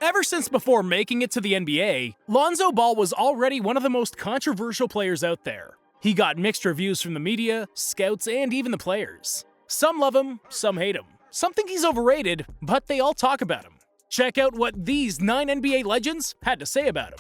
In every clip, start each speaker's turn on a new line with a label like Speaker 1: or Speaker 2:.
Speaker 1: Ever since before making it to the NBA, Lonzo Ball was already one of the most controversial players out there. He got mixed reviews from the media, scouts, and even the players. Some love him, some hate him. Some think he's overrated, but they all talk about him. Check out what these 9 NBA legends had to say about him.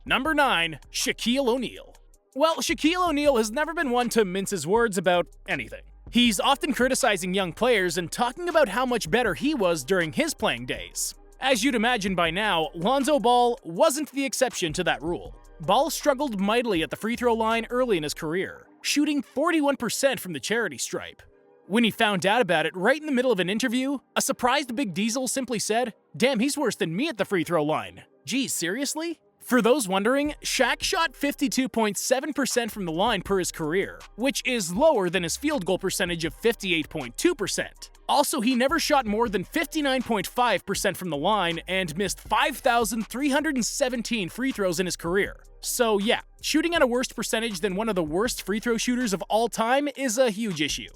Speaker 1: Number 9, Shaquille O'Neal. Well, Shaquille O'Neal has never been one to mince his words about anything. He's often criticizing young players and talking about how much better he was during his playing days. As you'd imagine by now, Lonzo Ball wasn't the exception to that rule. Ball struggled mightily at the free throw line early in his career, shooting 41% from the charity stripe. When he found out about it right in the middle of an interview, a surprised Big Diesel simply said, "Damn, he's worse than me at the free throw line." Geez, seriously? For those wondering, Shaq shot 52.7% from the line per his career, which is lower than his field goal percentage of 58.2%. Also, he never shot more than 59.5% from the line and missed 5,317 free throws in his career. So yeah, shooting at a worse percentage than one of the worst free throw shooters of all time is a huge issue.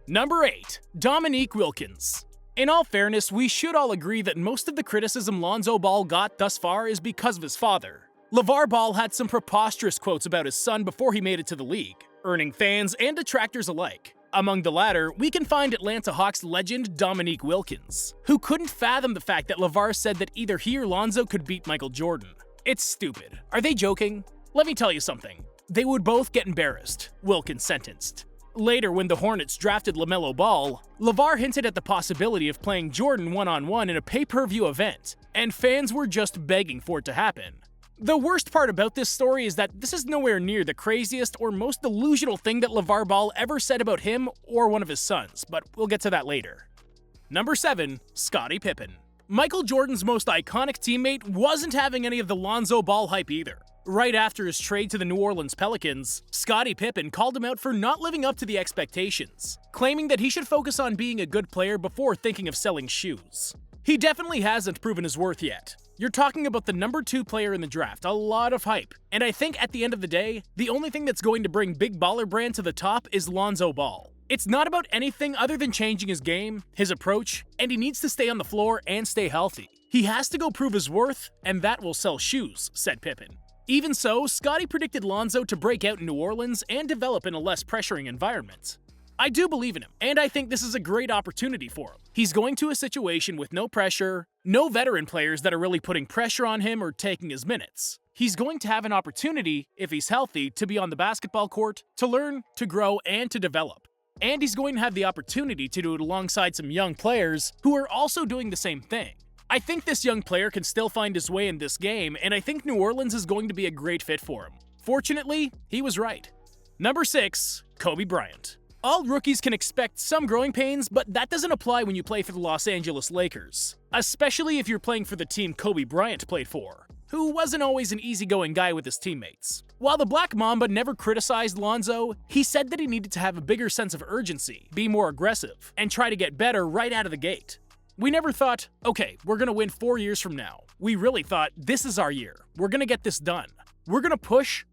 Speaker 1: Number 8, Dominique Wilkins. In all fairness, we should all agree that most of the criticism Lonzo Ball got thus far is because of his father. LeVar Ball had some preposterous quotes about his son before he made it to the league, earning fans and detractors alike. Among the latter, we can find Atlanta Hawks legend Dominique Wilkins, who couldn't fathom the fact that LeVar said that either he or Lonzo could beat Michael Jordan. It's stupid. Are they joking? Let me tell you something. They would both get embarrassed, Wilkins sentenced. Later, when the Hornets drafted Lamelo Ball, LeVar hinted at the possibility of playing Jordan one-on-one in a pay-per-view event, and fans were just begging for it to happen. The worst part about this story is that this is nowhere near the craziest or most delusional thing that LeVar Ball ever said about him or one of his sons, but we'll get to that later. Number 7, Scottie Pippen. Michael Jordan's most iconic teammate wasn't having any of the Lonzo Ball hype either. Right after his trade to the New Orleans Pelicans, Scottie Pippen called him out for not living up to the expectations, claiming that he should focus on being a good player before thinking of selling shoes. He definitely hasn't proven his worth yet. You're talking about the number 2 player in the draft, a lot of hype, and I think at the end of the day, the only thing that's going to bring Big Baller Brand to the top is Lonzo Ball. It's not about anything other than changing his game, his approach, and he needs to stay on the floor and stay healthy. He has to go prove his worth, and that will sell shoes, said Pippen. Even so, Scottie predicted Lonzo to break out in New Orleans and develop in a less pressuring environment. I do believe in him, and I think this is a great opportunity for him. He's going to a situation with no pressure, no veteran players that are really putting pressure on him or taking his minutes. He's going to have an opportunity, if he's healthy, to be on the basketball court, to learn, to grow, and to develop. And he's going to have the opportunity to do it alongside some young players who are also doing the same thing. I think this young player can still find his way in this game, and I think New Orleans is going to be a great fit for him. Fortunately, he was right. Number 6, Kobe Bryant. All rookies can expect some growing pains, but that doesn't apply when you play for the Los Angeles Lakers, especially if you're playing for the team Kobe Bryant played for, who wasn't always an easygoing guy with his teammates. While the Black Mamba never criticized Lonzo, he said that he needed to have a bigger sense of urgency, be more aggressive, and try to get better right out of the gate. We never thought, okay, we're gonna win 4 years from now. We really thought, this is our year. We're gonna get this done. We're gonna push,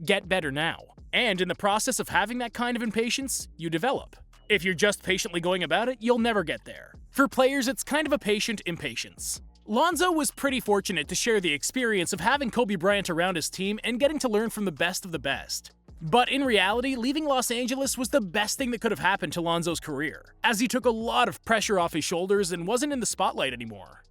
Speaker 1: get better now. And in the process of having that kind of impatience, you develop. If you're just patiently going about it, you'll never get there. For players, it's kind of a patient impatience. Lonzo was pretty fortunate to share the experience of having Kobe Bryant around his team and getting to learn from the best of the best. But in reality, leaving Los Angeles was the best thing that could have happened to Lonzo's career, as he took a lot of pressure off his shoulders and wasn't in the spotlight anymore.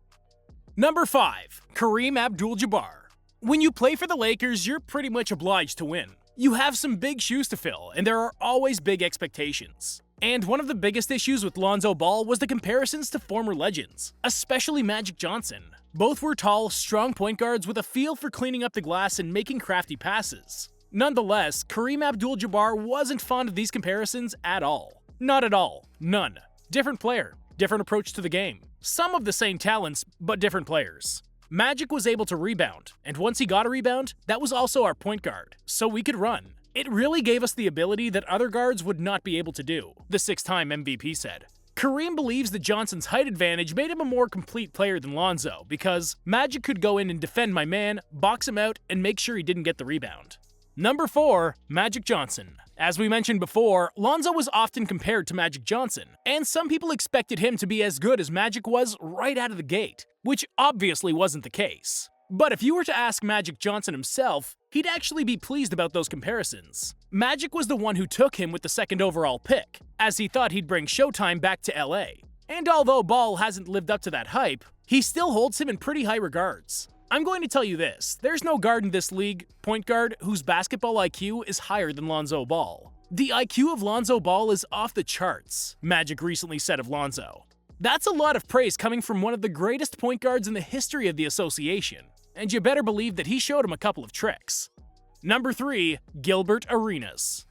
Speaker 1: Number 5, KAREEM ABDUL-JABBAR. When you play for the Lakers, you're pretty much obliged to win. You have some big shoes to fill, and there are always big expectations. And one of the biggest issues with Lonzo Ball was the comparisons to former legends, especially Magic Johnson. Both were tall, strong point guards with a feel for cleaning up the glass and making crafty passes. Nonetheless, KAREEM ABDUL-JABBAR wasn't fond of these comparisons at all. Not at all. None. Different player, different approach to the game. Some of the same talents, but different players. Magic was able to rebound, and once he got a rebound, that was also our point guard, so we could run. It really gave us the ability that other guards would not be able to do, the 6-time MVP said. KAREEM believes that Johnson's height advantage made him a more complete player than Lonzo, because Magic could go in and defend my man, box him out, and make sure he didn't get the rebound. Number 4. Magic Johnson. As we mentioned before, Lonzo was often compared to Magic Johnson, and some people expected him to be as good as Magic was right out of the gate, which obviously wasn't the case. But if you were to ask Magic Johnson himself, he'd actually be pleased about those comparisons. Magic was the one who took him with the second overall pick, as he thought he'd bring Showtime back to LA. And although Ball hasn't lived up to that hype, he still holds him in pretty high regards. I'm going to tell you this, there's no guard in this league, point guard, whose basketball IQ is higher than Lonzo Ball. The IQ of Lonzo Ball is off the charts, Magic recently said of Lonzo. That's a lot of praise coming from one of the greatest point guards in the history of the association, and you better believe that he showed him a couple of tricks. Number 3. Gilbert Arenas.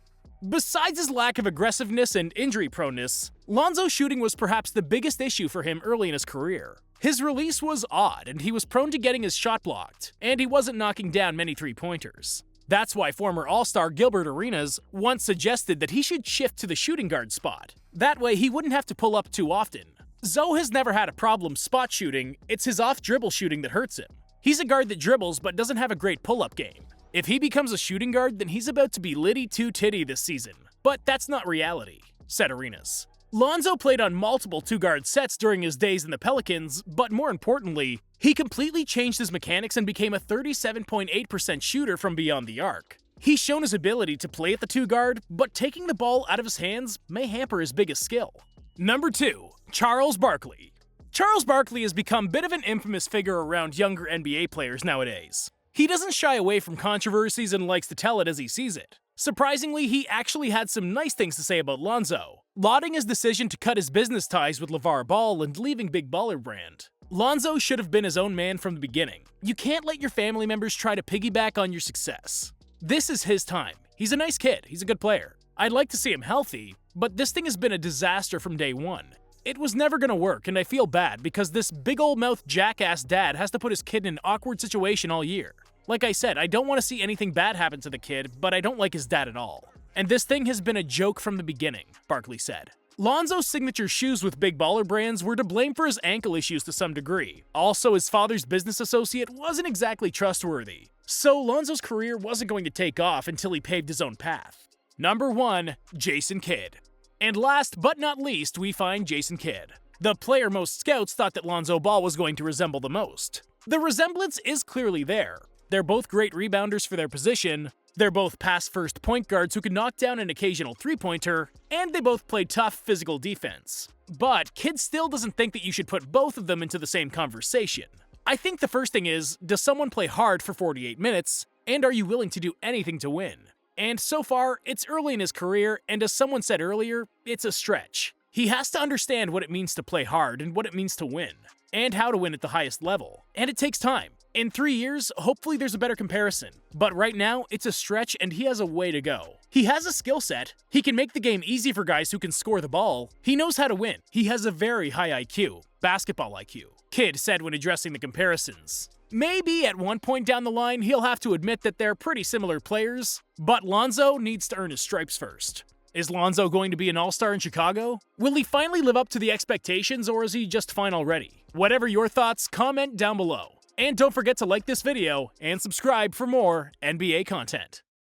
Speaker 1: Besides his lack of aggressiveness and injury proneness, Lonzo's shooting was perhaps the biggest issue for him early in his career. His release was odd, and he was prone to getting his shot blocked, and he wasn't knocking down many three-pointers. That's why former All-Star Gilbert Arenas once suggested that he should shift to the shooting guard spot. That way he wouldn't have to pull up too often. Zoe has never had a problem spot shooting, it's his off-dribble shooting that hurts him. He's a guard that dribbles but doesn't have a great pull-up game. If he becomes a shooting guard, then he's about to be Liddy 2 Titty this season. But that's not reality, said Arenas. Lonzo played on multiple two-guard sets during his days in the Pelicans, but more importantly, he completely changed his mechanics and became a 37.8% shooter from beyond the arc. He's shown his ability to play at the two-guard, but taking the ball out of his hands may hamper his biggest skill. Number 2. Charles Barkley. Charles Barkley has become a bit of an infamous figure around younger NBA players nowadays. He doesn't shy away from controversies and likes to tell it as he sees it. Surprisingly, he actually had some nice things to say about Lonzo, lauding his decision to cut his business ties with LeVar Ball and leaving Big Baller Brand. Lonzo should have been his own man from the beginning. You can't let your family members try to piggyback on your success. This is his time. He's a nice kid, he's a good player. I'd like to see him healthy, but this thing has been a disaster from day one. It was never gonna work, and I feel bad because this big old mouth jackass dad has to put his kid in an awkward situation all year. Like I said, I don't want to see anything bad happen to the kid, but I don't like his dad at all. And this thing has been a joke from the beginning, Barkley said. Lonzo's signature shoes with Big Baller Brands were to blame for his ankle issues to some degree. Also, his father's business associate wasn't exactly trustworthy. So Lonzo's career wasn't going to take off until he paved his own path. Number 1. Jason Kidd. And last but not least, we find Jason Kidd, the player most scouts thought that Lonzo Ball was going to resemble the most. The resemblance is clearly there. They're both great rebounders for their position, they're both pass-first point guards who can knock down an occasional three-pointer, and they both play tough physical defense. But Kidd still doesn't think that you should put both of them into the same conversation. I think the first thing is, does someone play hard for 48 minutes, and are you willing to do anything to win? And so far, it's early in his career, and as someone said earlier, it's a stretch. He has to understand what it means to play hard and what it means to win, and how to win at the highest level. And it takes time. In 3 years, hopefully there's a better comparison. But right now, it's a stretch and he has a way to go. He has a skill set. He can make the game easy for guys who can score the ball. He knows how to win. He has a very high IQ, basketball IQ, Kidd said when addressing the comparisons. Maybe at one point down the line, he'll have to admit that they're pretty similar players, but Lonzo needs to earn his stripes first. Is Lonzo going to be an all-star in Chicago? Will he finally live up to the expectations, or is he just fine already? Whatever your thoughts, comment down below. And don't forget to like this video and subscribe for more NBA content.